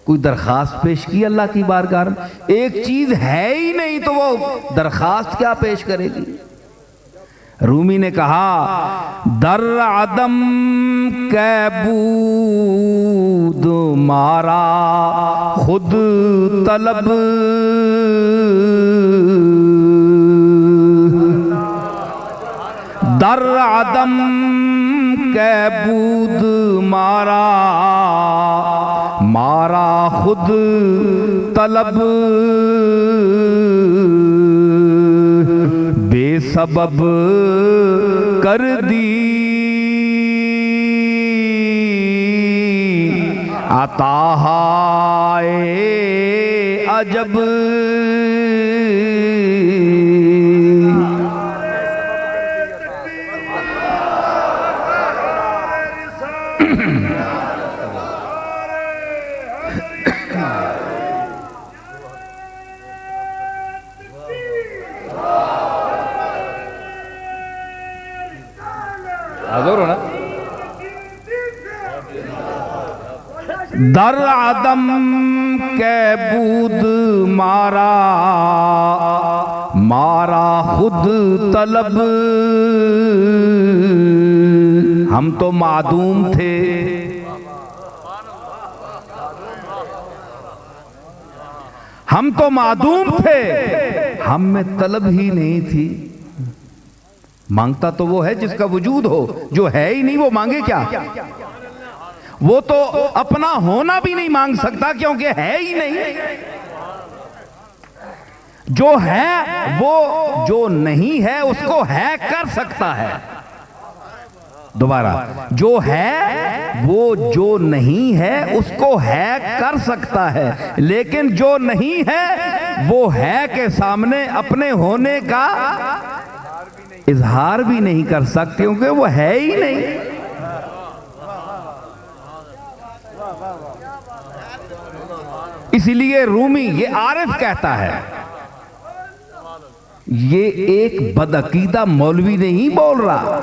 कोई दरखास्त पेश की अल्लाह की बारगाह में? एक चीज है ही नहीं तो वो दरखास्त क्या पेश करेगी? रूमी ने कहा दर आदम कैबूद मारा खुद तलब, दर आदम कैबूद मारा मारा खुद तलब, बेसबब कर दी अताहाए अजब। दर आदम कैबूद मारा मारा खुद तलब, हम तो मादूम थे, हम तो मादूम थे, हम में तलब ही नहीं थी। मांगता तो वो है जिसका वजूद हो, जो है ही नहीं वो मांगे क्या? वो तो अपना होना भी नहीं मांग सकता क्योंकि है ही नहीं। जो है वो जो नहीं है उसको है कर सकता है। दोबारा, जो है वो जो नहीं है उसको है कर सकता है, लेकिन जो नहीं है वो है के सामने अपने होने का इजहार भी नहीं कर सकते क्योंकि वो है ही नहीं। इसलिए रूमी ये आरिफ कहता है, ये एक बदअकीदा मौलवी नहीं बोल रहा,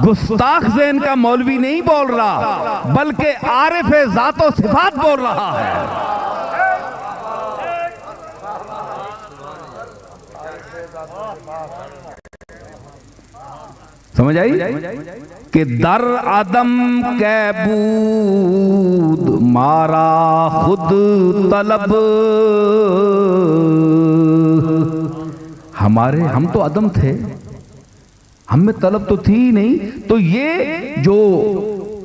गुस्ताख ज़हन का मौलवी नहीं बोल रहा, बल्कि आरिफ ज़ातो सिफात बोल रहा है। समझ आई कि दर आदम कैबूद मारा खुद तलब, हम तो आदम थे, हम में तलब तो थी ही नहीं। तो ये जो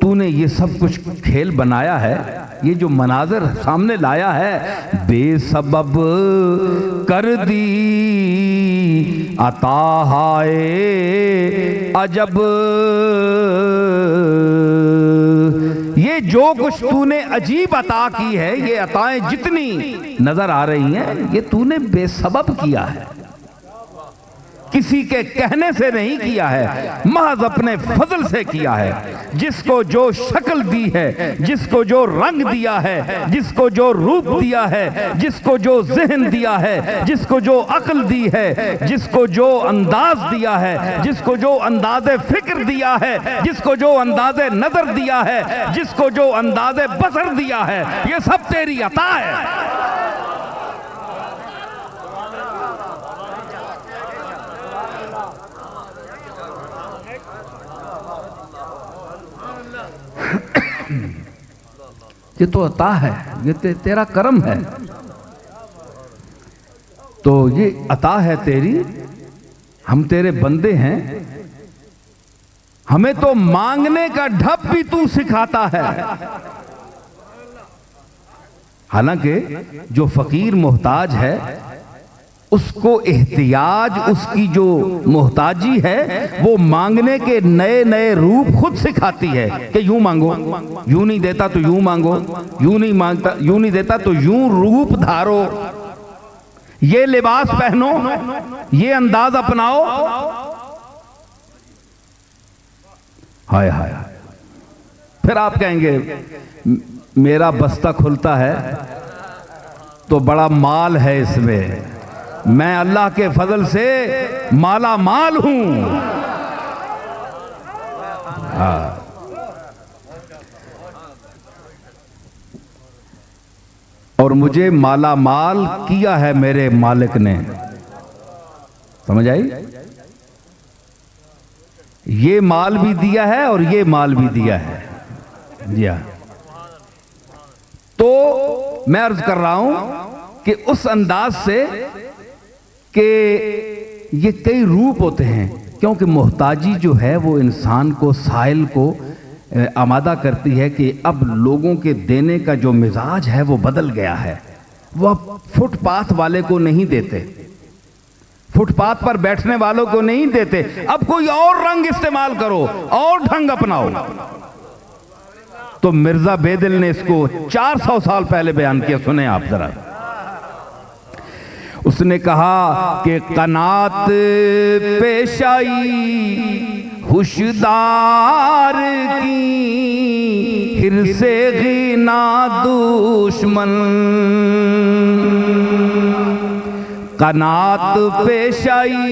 तूने ये सब कुछ खेल बनाया है, ये जो मनाजर सामने लाया है, बेसबब कर दी अताहाए अजब। ये जो कुछ तूने अजीब अता की है, ये अताएं जितनी नजर आ रही हैं, ये तूने बेसबब किया है, किसी के कहने से नहीं किया है, महज अपने फजल से किया है। जिसको जो शक्ल दी है, जिसको जो रंग दिया है, जिसको जो रूप दिया है, जिसको जो ज़हन दिया है, जिसको जो अक्ल दी है, जिसको जो अंदाज दिया है, जिसको जो अंदाज़े फिक्र दिया है, जिसको जो अंदाज़े नजर दिया है, जिसको जो अंदाज़े बसर दिया है, ये सब तेरी अता है। ये तो अता है, ये तेरा करम है। तो ये अता है तेरी, हम तेरे बंदे हैं, हमें तो मांगने का ढप भी तू सिखाता है। हालांकि जो फकीर मोहताज है उसको एहतियाज, उसकी जो मोहताजी है वो मांगने के नए नए रूप खुद सिखाती है कि यूं मांगो, यूं नहीं देता तो यूं मांगो, यूं नहीं मांगता, यूं नहीं देता तो यूं रूप धारो, ये लिबास पहनो, ये अंदाज अपनाओ। हाय हाय, फिर आप कहेंगे मेरा बस्ता खुलता है तो बड़ा माल है इसमें, मैं अल्लाह के फजल से माला माल हूं। और मुझे माला माल किया है मेरे मालिक ने। समझ आई? ये माल भी दिया है और ये माल भी दिया है। जी हाँ। तो मैं अर्ज कर रहा हूं कि उस अंदाज से कि ये कई रूप होते हैं, क्योंकि मोहताजी जो है वो इंसान को, साइल को आमादा करती है कि अब लोगों के देने का जो मिजाज है वो बदल गया है। वो अब फुटपाथ वाले को नहीं देते, फुटपाथ पर बैठने वालों को नहीं देते, अब कोई और रंग इस्तेमाल करो और ढंग अपनाओ। तो मिर्जा बेदिल ने इसको 400 साल पहले बयान किया, सुने आप जरा। उसने कहा कि कनात पेशाई हुशदार की, हिर्से गिना दुश्मन। कनात पेशाई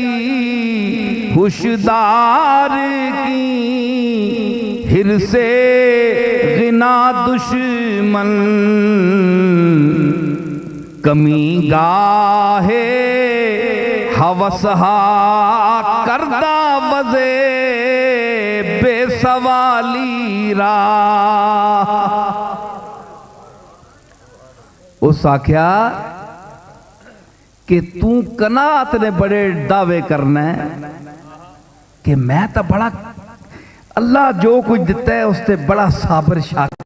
हुशदार की, हिर्से गिना दुश्मन। कमी गाहे हवसहा करदा वजे बेसवाली रा। उस आख्या कि तू कनात ने बड़े दावे करना है कि मैं तो बड़ा, अल्लाह जो कुछ दिता है उससे बड़ा साबर शाकिर,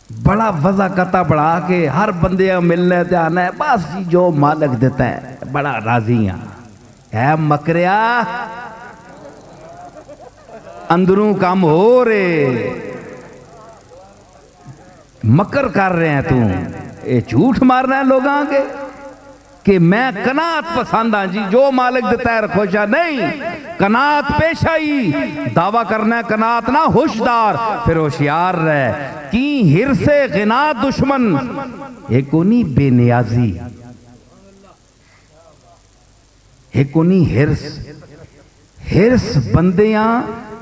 बड़ा वज़ा कता बढ़ा के हर बंदे मिलने जाना है, बस जी जो मालिक देता है बड़ा राजी है। मकरिया अंदरों काम हो रे, मकर कर रहे हैं तू, ये झूठ मारना है लोगों आगे कि मैं कनात पसंद हाँ जी, जो मालिक देता है रखोशा नहीं। कनात पेशाई दावा करना है, कनात ना होशदार, फिर होशियार रहे कि हिरसे गिना दुश्मन। एक कोनी बेनियाजी, एक कोनी हिरस। हिरस बंदियां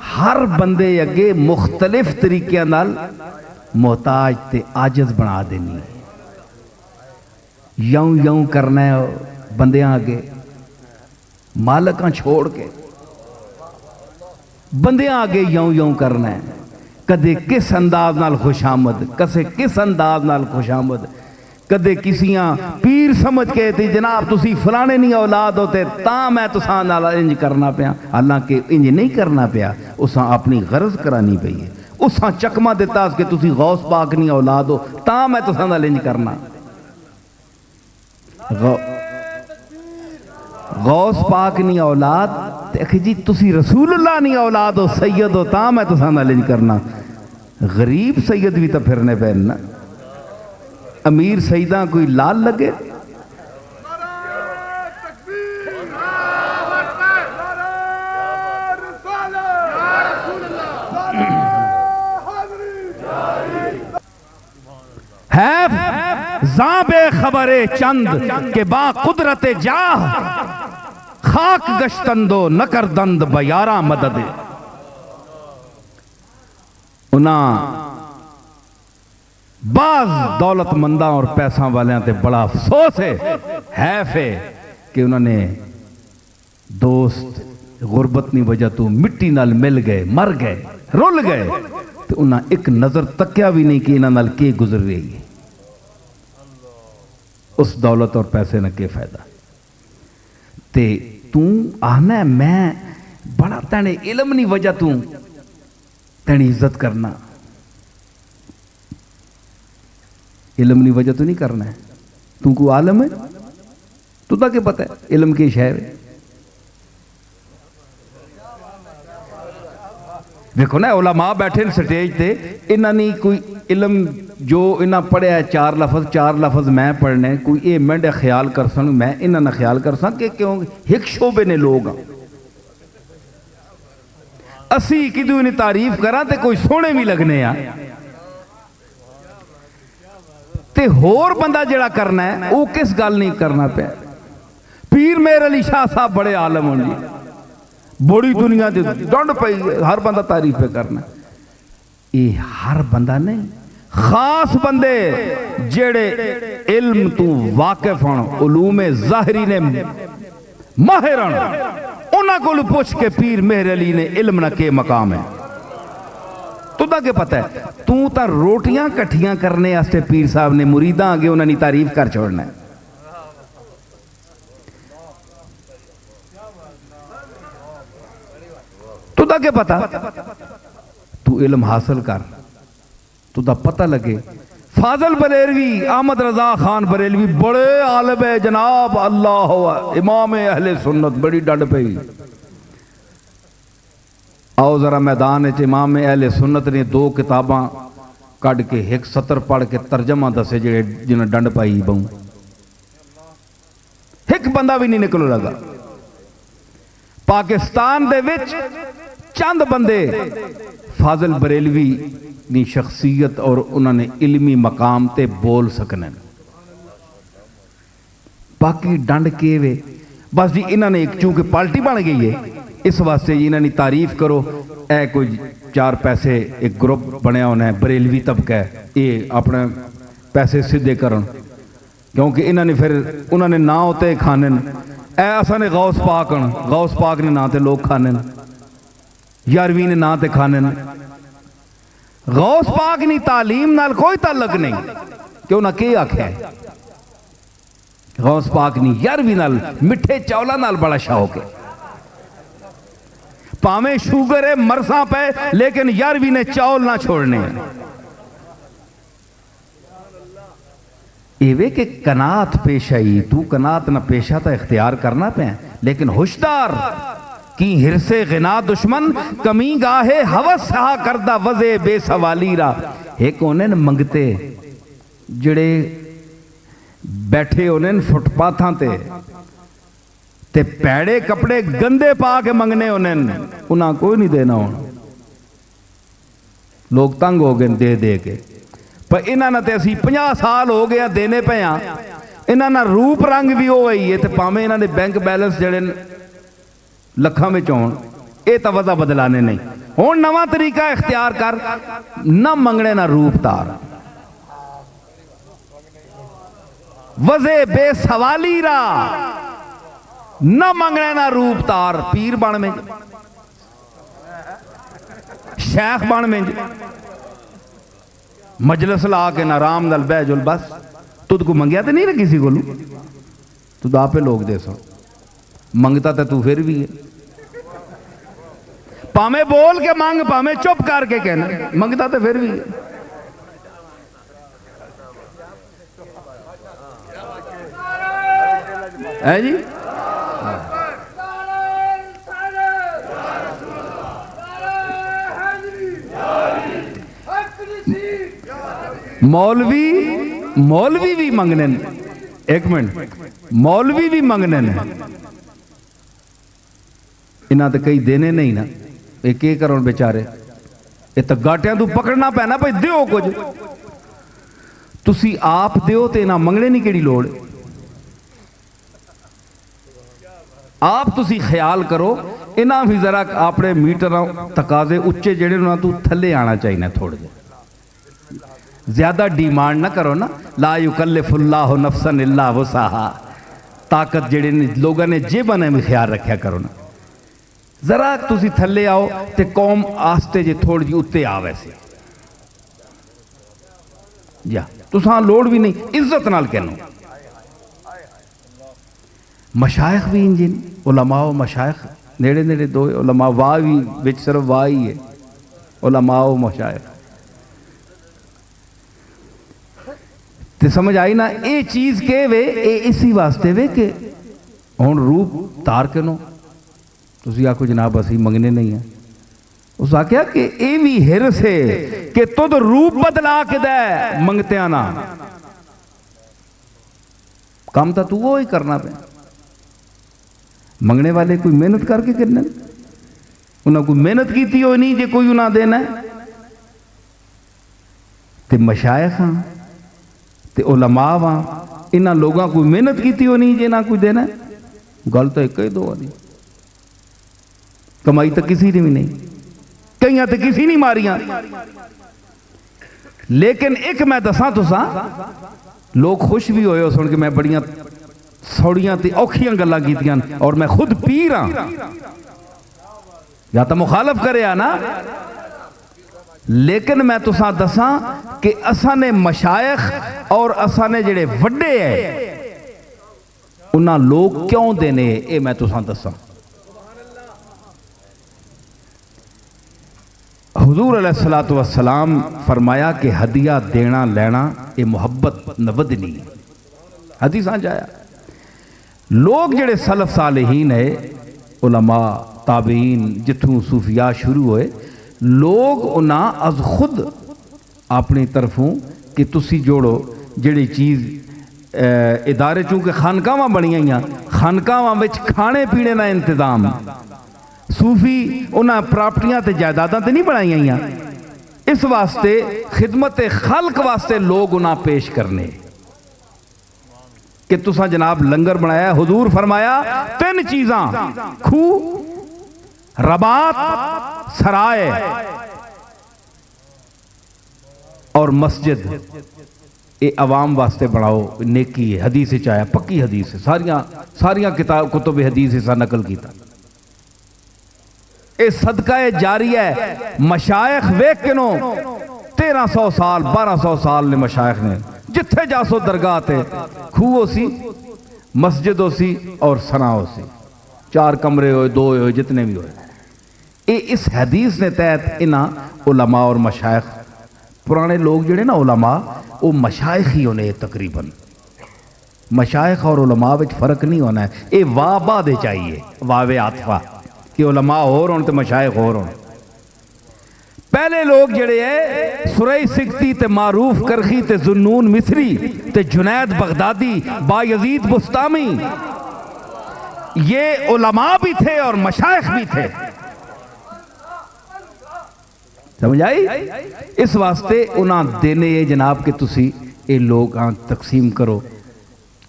हर बंदे अगे मुख्तलिफ तरीके नाल मोहताज ते आजिज बना देनी। यऊं यऊं करना है बंदियां आगे, मालकां छोड़ के बंदियां आगे यऊं यऊं करना है। कदे किस अंदाज नाल खुशामद, कसे किस अंदाज नाल खुशामद। कदे किसियां पीर समझ के थी जनाब तुसी फलाने नहीं औलाद होते ता मैं तुसां नाल इंज करना पिया, हालांकि इंज नहीं करना पिया, उसां अपनी गरज करानी पई है। उसां चकमा दिता कि तुसी गौस पाक नहीं औलाद हो ता मैं तुसां नाल इंज करना। गौस पाक नहीं औलाद जी, तुसी रसूलुल्लाह नहीं औलाद हो, सैयद हो, ता मैं तुसां नाल इंज करना। गरीब सैयद भी तो फिरने पैन ना, अमीर सईदा कोई लाल लगे। है ज़ाबे खबरे चंद के बा कुदरत जाह, खाक गश्तंदो नकर दंद बयारा मदद। उना बाज दौलतमंदा और पैसा वाले ते बड़ा अफसोस है कि उन्होंने दोस्त गुरबत की वजह तो मिट्टी नाल मिल गए, मर गए, रुल गए, तो उन्हें एक नजर तकिया भी नहीं कि इन्हां नाल के गुजर रही है। उस दौलत और पैसे न के फायदा। ते तू आना मैं बड़ा, तेने इलम नहीं वजह तू तेनी इज्जत करना, इलम नहीं वजह तो नहीं करना है। तू को आलम है, तू तो क्या पता है इलम की शय है। देखो ना उलमा बैठे स्टेज पे, इन्हों ने कोई इलम जो इन्हें पढ़िया चार लफज मैं पढ़ने, कोई ये मैं ख्याल कर सन, मैं इन्होंने ख्याल कर सा कि क्यों हिक शोबे ने लोग असी किदू इन्हें तारीफ करा तो कोई सोने भी लगने आ, ते होर बंदा जड़ा करना है वो किस गल नहीं करना पे। पीर मेर अली शाह साहब बड़े आलम होंगे, बड़ी दुनिया दे डंड पई, हर बंदा तारीफ पे करना। ये हर बंदा नहीं, खास बंदे जेड़े इल्म तू वाकिफ हन, उलूमे ज़ाहिरी ने माहिर हन, उन्हां कोल पुछ के पीर मेहर अली ने इल्म ना के मकाम है। तुदा के पता है, तू तो रोटियां कट्ठियां करने वास्ते पीर साहब ने मुरीदा आगे उन्होंने तारीफ कर छोड़ना है। तुदा के पता, तू इल्म हासिल कर, तुदा पता लगे। फाजल बरेलवी, अहमद रजा खान बरेलवी बड़े आलिम है जनाब, अल्लाह इमाम अहले सुन्नत, बड़ी डंड पई। आओ जरा मैदान च इमाम अहले सुन्नत ने 2 किताबां कढ़ के 1 सत्र पढ़ के तर्जमा दसे जेड़े जिन्हें डंड पाई बहु, एक बंदा भी नहीं निकलो लगा। पाकिस्तान दे विच चंद बंदे फाजिल बरेलवी नी शख्सियत और उन्होंने इल्मी मकाम ते बोल सकने, बाकी डंड के वे बस जी। इन्होंने एक चूंकि पार्टी बन गई है, इस वास्ते जी इन्होंने तारीफ करो। ए कोई 4 पैसे एक ग्रुप बनया होना है, बरेलवी तबका है, ये अपने पैसे सीधे करन, क्योंकि इन्होंने फिर उन्होंने ना होते खाने ए असा ने गौस पाक, गौस पाक ने ना ते लोग खाने, यारवी ने ना ते खाने। गौस पाक नी तालीम नाल कोई ताल्लुक नहीं, क्यों ना के आख्या है। गौस पाक नी यारवी नाल मिठे चौला नाल बड़ा शौक है, पावे शुगर है मरसा पे, लेकिन यारवी ने चौल ना छोड़ने। एवे के कनात पेशाई, तू कनात ना पेशा तो इख्तियार करना पे, लेकिन होशदार की हिरसे गिना दुश्मन, कमी गाहे हवस सहा करदा वजे बेसवाली रा। एक होने मंगते जड़े बैठे होने फुटपाथां ते पैड़े कपड़े गंदे पा के मंगने होने, उन्हें कोई नहीं देना होना। लोग तंग हो गए दे दे के, पर इन्होंने तो असी 50 साल हो गया देने पे हाँ। इन्होंने रूप रंग भी वो ही है, तो भावें इन्होंने बैंक बैलेंस जड़े लखा में हो, ये तो वजह बदलाने नहीं। हुण नवा तरीका इख्तियार कर, ना मंगने ना रूप तार, वजे बेसवाली रा, ना मंगने ना रूप तार। पीर बन में, शेख बन में, मजलिस ला के ना राम नाल बह जुल, बस तुद को मंगया तो नहीं ना किसी को, तुद आपे लोग दे सो। मंगता तो तू फिर भी है, भावे बोल के मांग, भावे चुप करके कहना, मंगता तो फिर भी है जी। मौलवी भी मंगने, एक मिनट, मौलवी भी मंगने ने, इन्हें तो कई देने नहीं ना, एक करो बेचारे, ये तो गाटियां तू पकड़ना पैना भाई दियो कुछ, तुसी आप दियो तो इन्हें मंगने नहीं केड़ी लोड़। आप तुसी ख्याल करो, इन्हें भी जरा अपने मीटर तकाजे उच्चे जेड़े उन्हें तू थले आना चाहिए थोड़े जे, ज्यादा डिमांड ना करो ना। ला युकल्लिफुल्लाहु नफ्सन इल्ला वुसअहा, ताकत जेड़े लोगों ने जेबां ने भी ख्याल रखा करो ना। जरा तुसी थले आओ ते कौम आस्ते जे थोड़ी जी उत्ते आ, वैसे या तुसां लोड़ भी नहीं, इज्जत नाल कहनो। मशाइख भी इंजिन, उलमाओ मशाइख नेड़े नेड़े दो, उलमा वाह भी विच सिर्फ वाह ही है, उलमाओ मशाइख। ते समझ आई ना ये चीज के वे, ए इसी वास्ते वे के हुण रूप तार के नो तुसी आखो जनाब असी मंगने नहीं है। उस आख्या कि ये भी हिरस है कि तुद रूप बदला के दे मंगत्या ना, काम तो तू वो ही करना पे। मंगने वाले कोई मेहनत करके करने, उन्हें कोई मेहनत की हो नहीं जे कोई उन्हें देना है। ते मशाइख हाँ ते उलमा हाँ, इन्होंने लोगों कोई मेहनत की हो नहीं जे ना कोई देना है। गल तो एक ही दो आदि, कमाई तो किसी ने भी नहीं, कई तो किसी नहीं मारिया। लेकिन एक मैं दसा तुसा, लोग खुश भी होए सुन के मैं बड़ियां सौड़ियां ते औखियां गल्लां कीतियां और मैं खुद पीर हाँ, या तो मुखालफ करे ना। लेकिन मैं तुसा दसा कि असा ने मशाइख और असा ने जेड़े वड्डे है उन्हां लोग क्यों देने, ये मैं तुसा दसा। हुजूर अलैहिस्सलातु वस्सलाम फरमाया कि हदिया देना लेना ये मुहब्बत नवदनी है। हदीसां जाया लोग जेड़े सलफ सालेहीन है, उलमा ताबीन जिथों सूफिया शुरू होए, लोग उन्हां अज खुद अपनी तरफों कि तुसी जोड़ो जेड़ी चीज़ इदारे चूंकि खानकावां बनियां, खानकावां विच खाने पीने का इंतजाम, सूफी उन्हां प्रॉपर्टियां ते जायदादां ते नहीं बनाईयां, इस वास्ते खिदमत खल्क वास्ते लोग उन्हां पेश करने कि तुसा जनाब लंगर बनाया। हुजूर फरमाया 3 चीज़ां, खूह, रबात, सराय और मस्जिद, ये अवाम वास्ते बनाओ, नेकी है। हदीस च आया, पक्की हदीस है, सारियां किताब कुतुब हदीस इसा नकल किया। ये सदका जारी है। मशाइख वेख के नो 1300 साल 1200 साल ने मशाइख ने जिथे जासो दरगाह ते खूह हो सी, मस्जिद हो सी और सना हो सी, 4 कमरे हो 2 हो जितने भी हो। ये इस हदीस ने तहत इन्हां उलमा और मशाइख, पुराने लोग जड़े ना उलमा, वो मशाइख ही होने तकरीबन। मशाइख और उलमा विच फर्क नहीं होना है। ये वाह बादे चाहिए, वावे आतफा कि उलमा होर होण ते मशाइख होर होण। पहले लोग जड़े है सुरई सिकती ते मारूफ करखी ते जुन्नून मिस्री ते जुनैद बगदादी बायजीद बुस्तामी, ये उलमा भी थे और मशाइख भी थे। समझ आई? इस वास्ते उन्हां देने जनाब के तुसी ये लोग तकसीम करो,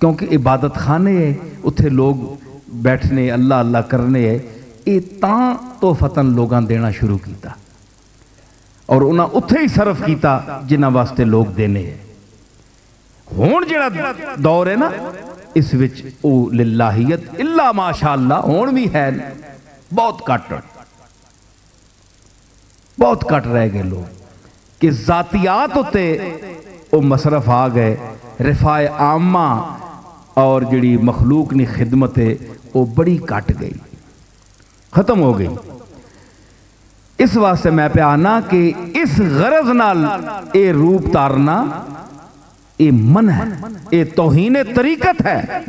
क्योंकि इबादत खाने है, उत्थे लोग बैठने अल्लाह अल्लाह करने है। ये तां तो फतन लोगां देना शुरू किया और उन्हां उत्थे ही सर्फ किया जिन्हां वास्ते लोग देने है। हुण जिहड़ा दौर है ना, इस विच ओ लिल्लाहियत इल्ला माशाअल्लाह हुण भी है, बहुत घट रह गए लोग कि जातियात उत्ते वो मसरफ आ गए। रिफाए आमा और जिहड़ी मखलूक की खिदमत है वो बड़ी घट गई, खत्म हो गई। इस वास्ते मैं पे आना कि इस गरज नाल ये रूप तारना ये मन है, ये तौहीन तरीकत है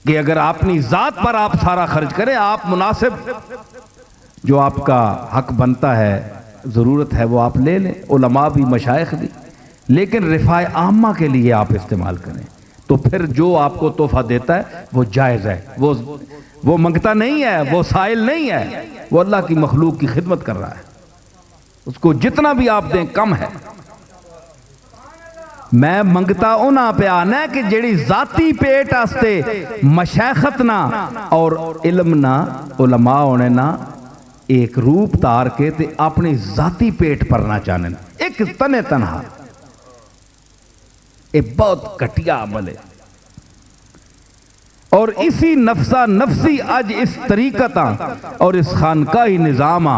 कि अगर अपनी जात पर आप सारा खर्च करें, आप मुनासिब जो आपका हक बनता है, ज़रूरत है, वो आप ले लें, उलमा भी मशाइख भी, लेकिन रिफाए आमा के लिए आप इस्तेमाल करें, तो फिर जो आपको तोहफा देता है वो जायज़ है, वो मंगता नहीं है, वो साइल नहीं है, वो अल्लाह की मखलूक की खिदमत कर रहा है। उसको जितना भी आप दें कम है। मैं मंगता उन्हां पे आना कि जेड़ी जाती पेट आस्ते मशाइखत ना और इल्म ना उलमा होने ना एक रूप तार के ते अपनी जाती पेट भरना चाहने, एक तने तनहा, ये बहुत घटिया अमल है। और इसी नफसा नफसी अज इस तरीकता और इस खानकाही निजामा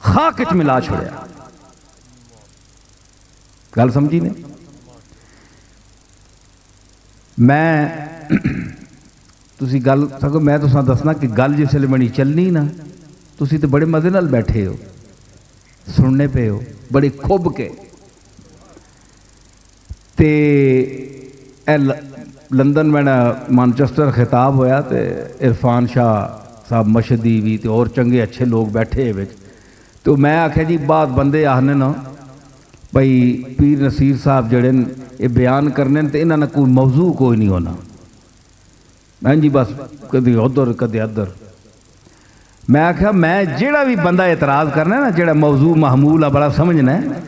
खाक च मिला छोड़िया। गल समझी ने? मैं तुसी गल सगो मैं तुसां दसना कि गल जिसले बनी चलनी ना, तुसी तो बड़े मजे नाल बैठे हो, सुनने पे हो बड़े खुब के। लंदन में मैनचेस्टर खिताब होया तो इरफान शाह साहब मशदी भी तो और चंगे अच्छे लोग बैठे बिच, तो मैं आख्या जी बात बंदे आखने ना भाई पीर नसीर साहब जड़े ये बयान करने तो इन्होंने कोई मौजू कोई नहीं होना। मैं जी बस कभी उधर कदे अदर। मैं आख्या मैं जेड़ा भी बंदा एतराज़ करना है ना, जेड़ा मौजू महमूल है बड़ा समझना है,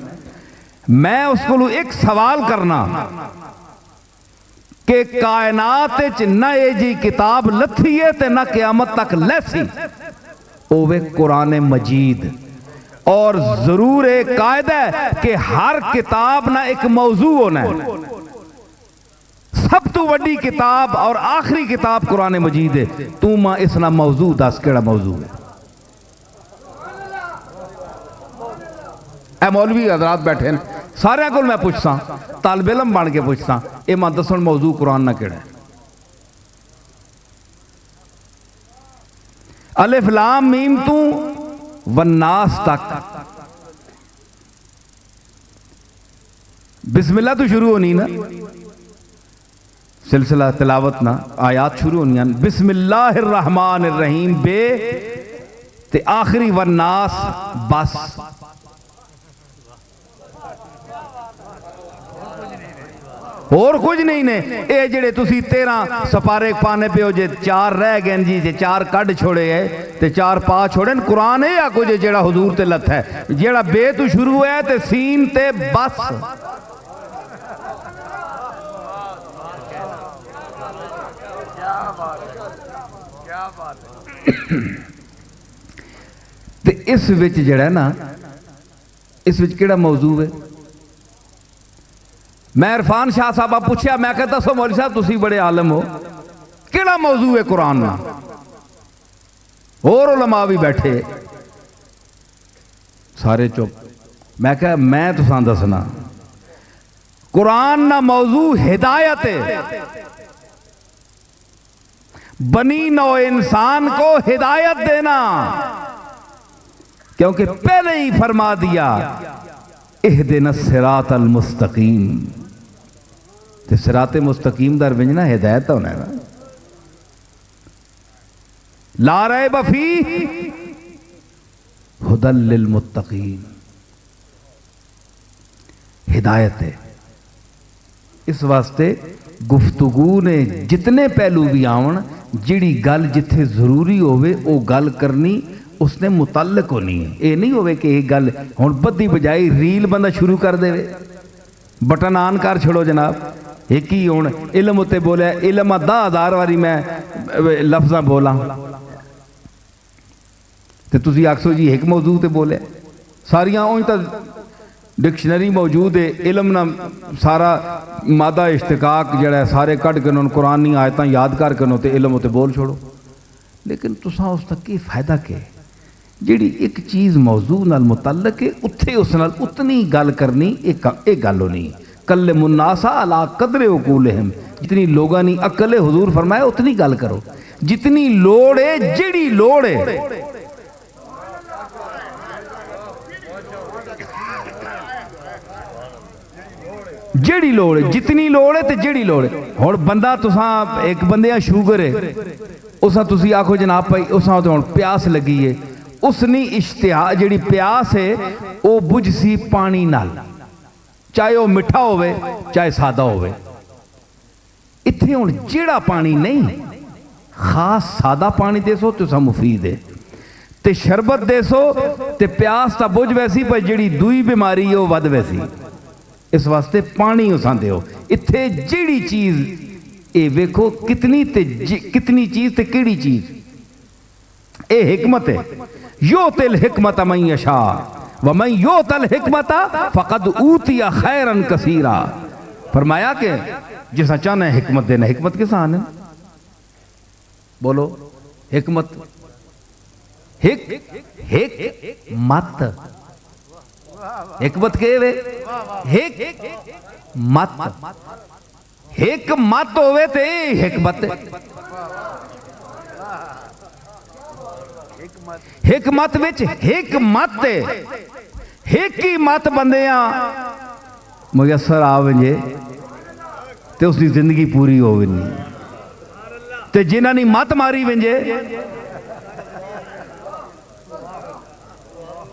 मैं उसको एक सवाल करना कि कायनात न ये जी किताब लथी है ते ना क़यामत तक लैसी, ओवे कुरान मजीद। और जरूर एक कायदा है कि हर किताब ना एक मौजू होना है। सब तो वड्डी किताब और आखिरी किताब कुरान मजीद है। तू मां इस ना मौजू दस केड़ा मौजू है। ए मौलवी हजरात बैठे हैं, सारे को मैं पूछता, तालिब इल्म बन के पूछता, ये मां दसन मौजू कुरान ना केड़ा है। अलिफ लाम मीम तू वन्नास तक बिस्मिल्लाह तो शुरू होनी ना, सिलसिला तिलावत ना आयात शुरू होनी बिस्मिल्लाहिर रहमानिर रहीम बे ते आखिरी वन्नास बस। और कुछ नहीं ने। ये जेड़े तुसी 13 सपारे पाने पे हो जे 4 रह गए जी, जे 4 कड छोड़े है ते 4 पा छोड़े। कुरान है या कुछ जेड़ा हुजूर ते लथ है, जेड़ा बे तू शुरू है ते सीन ते बस। ते इस विच जेड़ा ना, इस विच केड़ा मौजू है। मैं इरफान शाह साहब पूछा, मैं कहता दसो मौलवी साहब तुसी बड़े आलम हो, केड़ा मौजू है कुरान ना। और उलमा भी बैठे सारे चुप। मैं कहा मैं तुसा दसना, कुरान ना मौजू हिदायत है। बनी नौ इंसान को हिदायत देना, क्योंकि पहले ही फरमा दिया इहदिना सिरातल मुस्तकीम। ते सिराते मुस्तकीम दर विंजना हिदायत होना है ना। ला रैब फीह हुदल लिल मुत्तकीन, हिदायत है। इस वास्ते गुफ्तगू ने जितने पहलू भी आवन, जिड़ी गल जिथे जरूरी होवे वो गल करनी, उसने मुतल्लक होनी है। ये नहीं होवे कि एक गल हुण बद्दी बजाई रील बंदा शुरू कर देवे, बटन ऑन कर छोड़ो जनाब। एक ही हुण इलम उत्ते बोलिया, इलम 10,000 वारी मैं लफ्ज़ बोला तो तुसी आखसो जी एक मौजू ते बोले। सारियां उंज तो डिक्शनरी मौजूद है, इलम ना सारा मादा इश्तिकाक जड़ा सारे कट के उन्होंने कुरानी आयतां याद करके उन्होंने इलम उत्ते बोल छोड़ो। लेकिन तुसा उस तक की फायदा के, जिहड़ी एक चीज़ मौजू नाल मुतल्लक है उत्थे उस नाल उतनी गल करनी, एक गल होनी। कल्ले मुन्नासा अला कदरे उकूलहिम, जितनी लोगों की अकल है हुजूर फरमाया उतनी गल करो, जितनी लोड़ है, जिहड़ी लोड़ है। जेड़ी लोड़ है, जितनी लोड़ है ते जेड़ी लोड़ है। हुण बंदा तुसा एक बंदे शुगर है, उसा तुसी आखो जनाब भाई उसा तो हुण प्यास लगी है, उसनी इश्तिहा जिहड़ी प्यास है वो बुझसी पानी नाल, चाहे वह मिठा होवे चाहे सादा होवे। इत्थे हुण जेड़ा पानी नहीं, खास सादा पानी देसो तुसा मुफीद है, ते शरबत देसो ते प्यास ता बुझ वैसी, पर जिहड़ी दूई बीमारी है वह वध वैसी। इस वास्ते पानी उसा दो। इत्थे जिहड़ी चीज ये वेखो कितनी कितनी चीज ते किहड़ी चीज, ये हिकमत है। यो तिल हिकमत मन यशा व मन यो तल हिकमत फकद ऊतिया खैरन कसीरा। फरमाया कि जिसा चाहना है हिकमत देना, हिकमत किस आने बोलो हिकमत, हिक मत, हिकमत के वे हिक मत, हिक मत होवे ते हिकमत, हिकमत विच हिक मत, हिक ही मत बंदियां मुयसर आवे ते उसकी जिंदगी पूरी होवे नहीं, ते जिन्हां नी मत मारी वंजे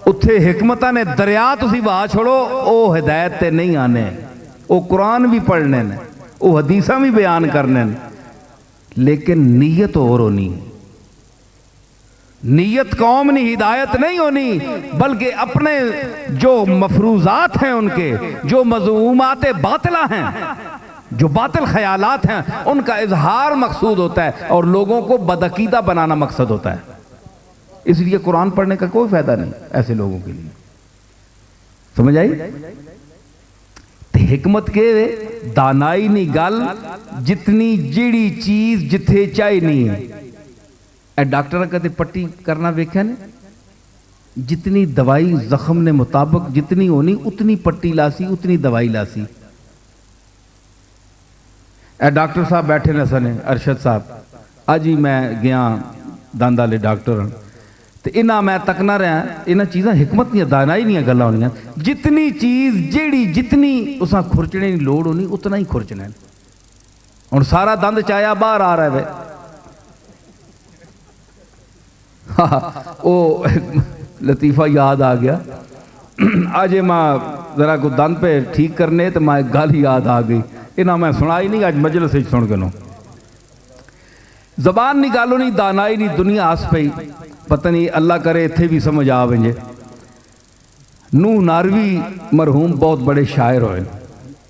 उत्थे हिकमतां ने दरिया तुसी वहा छोड़ो, वो हिदायत ते नहीं आने। वो कुरान भी पढ़ने ने, वो हदीसा भी बयान करने ने, लेकिन नीयत और होनी। नीयत कौम ने हिदायत नहीं होनी, बल्कि अपने जो मफरूजात हैं उनके, जो मज़ूमात बातिला हैं, जो बातिल ख्यालात हैं, उनका इजहार मकसूद होता है और लोगों को बदअकीदा बनाना मकसद होता है। इसलिए कुरान पढ़ने का कोई फायदा नहीं ऐसे लोगों के लिए। समझ आई? ते हिकमत के वे दानाई नी गल जितनी जिहड़ी चीज जिथे चाहिए है। ए डॉक्टर कदे पट्टी करना वेख्या ने, जितनी दवाई जख्म ने मुताबिक जितनी होनी उतनी पट्टी लासी, उतनी दवाई लासी। ए डॉक्टर साहब बैठे ने सने अरशद साहब, अज ही मैं गया दंद वाले डॉक्टर, तो इन्ना मैं तकना रहा, इन्ह चीज़ां हिकमत नहीं दानाई नहीं गल्लां होनियां। जितनी चीज़ जिहड़ी जितनी उसा खुरचने की लोड़ होनी उतना ही खुरचना है। हुण सारा दंद चाया बाहर आ रहा है, वो लतीफ़ा याद आ गया। अज मैं जरा को दंद पे ठीक करने तो मैं गल याद आ गई, इन्ना मैं सुनाई नहीं अज मजलिस सुन के नो। जबान नहीं गालो नहीं दानाई नहीं दुनिया हस पई, पता नहीं अल्लाह करे इत्थे भी समझ आ वंजे। नूह नारवी मरहूम बहुत बड़े शायर होए,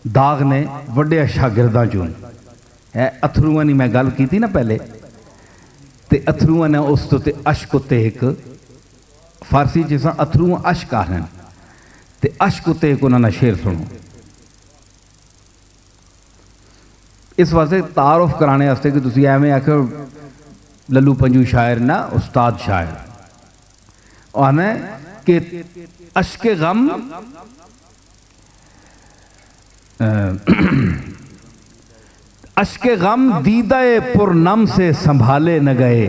दाग ने वड्डे शागिर्दां चों है। अथरूआं की मैं गल की ना पहले, ते अथरूआं ने उस तो अश्क उत्ते एक फारसी जिस अथरूआं अश्क आखन, ते अश्क उत्ते एक उन्होंने शेर सुनो। इस वास्ते तारुफ कराने वास्ते कि तुसीं एवें आखो लल्लू पंजू शायर ना उस्ताद शायर, आने कि अश्के गम अश्के गम दीदाए पुरनम से संभाले न गए।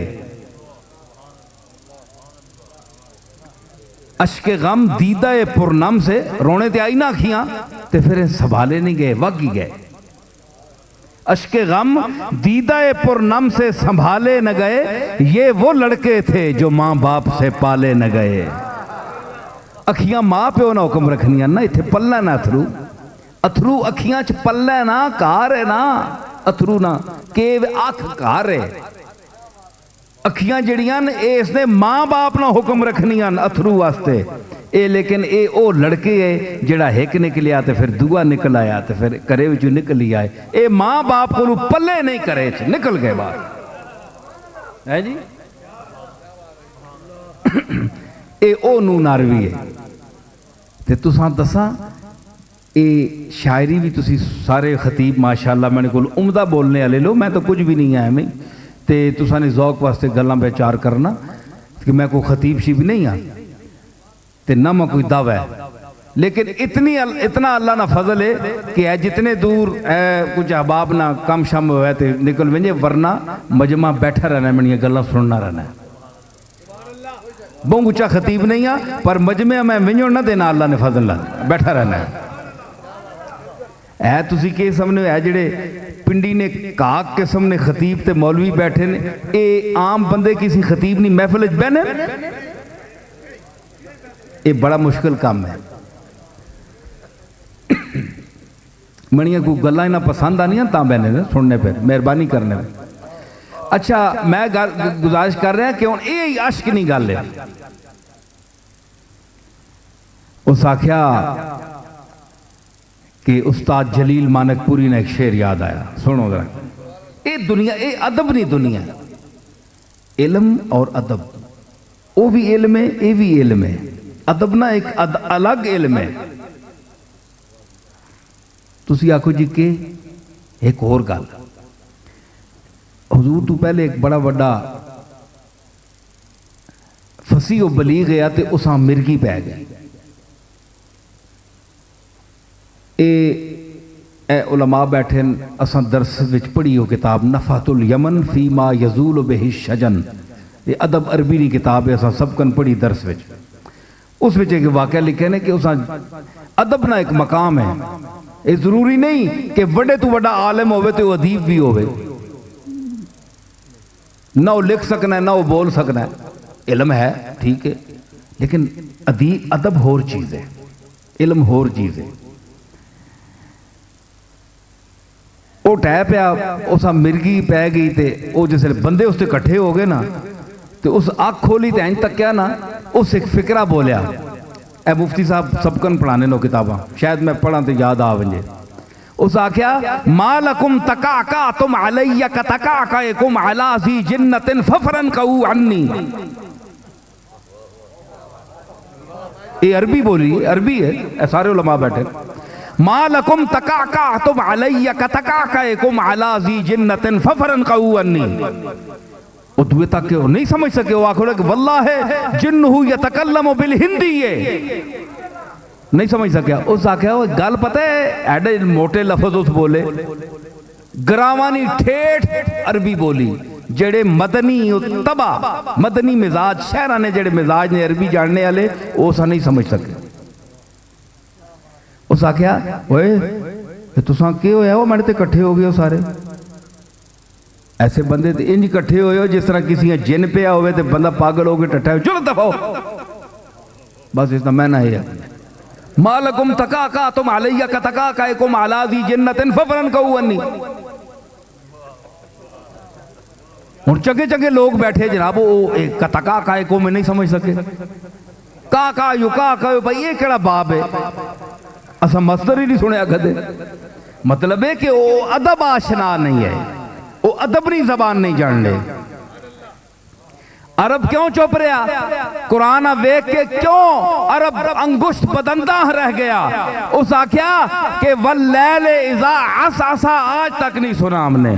अश्के गम दीदाए पुरनम से रोने ते आई ना अखियां, ते फिर संभाले नहीं गए, वग ही गए। अश्के गम दीदाए पुरनम से संभाले न गए, ये वो लड़के थे जो माँ बाप से पाले न गए। अखियां माँ प्यो ना हुक्म रखनियां ना, इत्थे पल्ला ना अथरू, अथरू अखियां च पल्ला ना, कार है ना अथरू ना के अख कार है। अखियां जड़ियां इसने माँ बाप ना हुक्म रखनियां अथरू वास्ते ए, लेकिन ए ओ लड़के है जिहड़ा हिक निकलिया तो फिर दूआ निकल आया, तो फिर घरे विचों निकली आए। ए माँ बाप को पल्ले नहीं करे निकल गए बाहर है जी। ए ओ नूह नारवी है। ते तुसां दसा ये शायरी भी तुसी सारे खतीब माशाअल्लाह मैंने को उम्दा बोलने वाले लो, मैं तो कुछ भी नहीं है मैं, तो तुसा ने जौक वास्ते गल्लां विचार करना कि मैं कोई खतीब शी भी नहीं हाँ, तो ना मैं कोई दावा है, लेकिन इतना अल्लाह ना फजल है कि जितने दूर कुछ अहबाब ना कम शम हुआ तो निकल वेंजे, वरना मजमा बैठा रहना, मेरिया गल्लां सुनना रहना। बहुत ऊंचा खतीब नहीं हाँ, पर मजमे मैं विंजो ना देना, अल्लाह ने फजल बैठा रहना है। तुसी के सामने है जेड़े पिंडी ने काक किस्म ने खतीब ते मौलवी बैठे ने, ये आम बंदे किसी खतीब नहीं महफिल बहने, ये बड़ा मुश्किल काम है। मनिया को गल्लां इन्हां पसंद आनियां तां बहने ने सुनने पे, मेहरबानी करने पे। अच्छा मैं गुजारिश कर रहा कि हुण ये अश्क नहीं गल है। उस आख्या कि उस्ताद जलील मानकपुरी ने एक शेर याद आया, सुनो जरा। ये दुनिया, ये अदब नहीं दुनिया, इल्म और अदब, वो भी इल्म है, ये भी इल्म है। अदब ना एक अलग इल्म है। तुसी आखो जी के एक होर गल, हुजूर तो पहले एक बड़ा बड़ा फसीह बलीग गया तो उस मिर्गी पै गई। ए उलमा बैठे असा दरस विच पढ़ी हो किताब नफातुल यमन फी मा यजूल बिही शजन, ये अदब अरबी की किताब है, असा सबकन पढ़ी दरस विच। उस विच एक वाक़या लिखे ने कि उस अदब ना एक मकाम है। ये जरूरी नहीं कि बड़े तो बड़ा आलिम होवे तो अदीब भी होवे, ना वो लिख सकना है ना वो बोल सकना है, इल्म है ठीक है, लेकिन अदब होर चीज़ है, इल्म होर चीज़ है। वो टै पाया, उस मिर्गी पै गई, तो वो जिस बंदे उससे इकट्ठे हो गए ना, तो उस अख खोली तो इंज तक्या ना, उस एक फिकरा बोलिया। ए मुफ्ती साहब सबकन पढ़ाने नो किताबां, शायद मैं पढ़ा तो याद आ वंजे। उस आख्या मालकुम तकाका तुम अलैया का तकाका कुम अला ज़ी जिन्नतिन फफरन कहू अन्नी। ये अरबी बोली, अरबी है, सारे उलमा बैठे। मालकुम तकाका तुम अलैया कतकाकुम अला ज़ी जिन्नतिन फफरन कऊअन्नी। उद्वे तक के नहीं समझ सके, वो आखिर कि वल्लाह जिन्नहु यतकल्लमु बिल हिंदी, ये नहीं समझ सकिया। उस आख्या वो गल पता है, एडे मोटे लफज उस बोले, ग्रावानी ठेठ अरबी बोली, जेड़े मदनी तबा मदनी मिजाज शहरा ने, जेड़े मिजाज ने अरबी जानने वाले, वो सा नहीं समझ सके। उस आख्या ओए तुसा के होया, वो मेरे ते कट्ठे हो गए हो सारे, ऐसे बंदे इंज कट्ठे होए हो जिस तरह किसी जिन पिया होवे ते बंदा पागल हो गया टट्टा, चलो दफा बस, इसका मैं ना है। मालकुम तकाका तुम अलैया कतकाकुम अला ज़ी जिन्नतिन फफरन कऊअन्नी। हुण चंगे चंगे लोग बैठे जनाब, वो कतकाकुम में नहीं समझ सके, का यू भाई ये केड़ा बाब है, असा मस्तर ही नहीं सुनिया कदे। मतलब है कि वो अदब आशना नहीं है, वो अदबरी जबान नहीं जान ले। अरब क्यों चुप रहा, कुरान वेख के क्यों अरब अंगुष्ठ बदंदा रह गया। उस आख्या कि वल्लैल इज़ा असअसा, आज तक नहीं सुना हमने।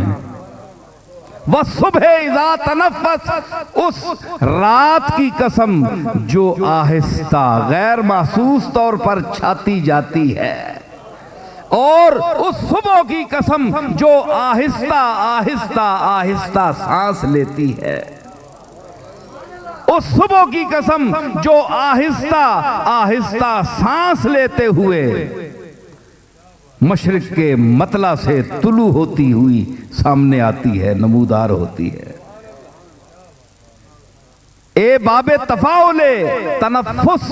वह सुबह इज़ा तनफ़्फ़स, उस रात की कसम जो आहिस्ता गैर महसूस तौर पर छाती जाती है, और उस सुबह की कसम जो आहिस्ता आहिस्ता आहिस्ता सांस लेती है, उस सुबह की कसम जो आहिस्ता आहिस्ता सांस लेते हुए मशरिक के मतला से तुलू होती हुई सामने आती है, नमूदार होती है। ए बाबे तफाउले तनफ्फुस,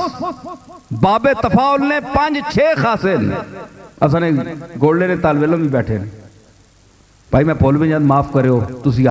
बाबे तफाउल ने 5-6 खासिल, असने गोल्डे ने तालबे इल्म भी बैठे भाई, मैं पोल में जान माफ करे हो तुसी